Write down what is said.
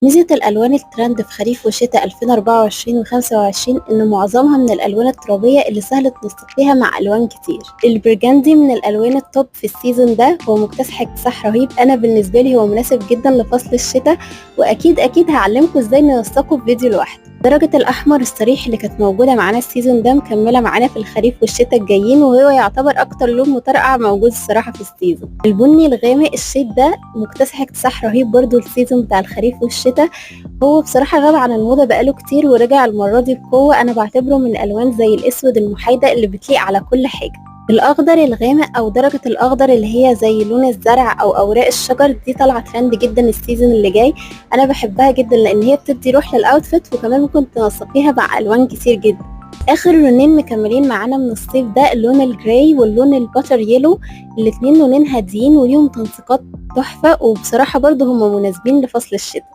ميزة الألوان الترند في خريف وشتاء 2024 و25 إن معظمها من الألوان الترابية اللي سهل تنسقيها مع ألوان كتير. البرجندي من الألوان التوب في السيزون ده، هو مكتسح اكتساح رهيب. أنا بالنسبة لي هو مناسب جدا لفصل الشتاء، وأكيد هعلمكم ازاي ننسقه في فيديو لوحده. درجة الأحمر الصريح اللي كانت موجودة معانا السيزون ده مكملة معانا في الخريف والشتاء الجايين، وهو يعتبر أكتر لون مطرقع موجود الصراحة في السيزون. البني الغامق الشيد ده مكتسح اكتساح رهيب برضو السيزون بتاع الخريف والشتاء. هو بصراحة غاب عن الموضة بقاله كتير ورجع المرة دي بقوة. أنا بعتبره من الألوان زي الأسود المحايدة اللي بتليق على كل حاجة. الأخضر الغامق أو درجة الأخضر اللي هي زي لون الزرع أو أوراق الشجر دي طالعة ترند جدا السيزون اللي جاي. أنا بحبها جدا لأن هي بتدي روح للأوتفيت، وكمان ممكن تنسقيها مع ألوان كتير جدا. آخر لونين مكملين معانا من الصيف ده اللون الجراي واللون الباتر يلو. الاتنين لونين هاديين وليهم تنسيقات تحفة، وبصراحة برضو هم مناسبين لفصل الشتاء.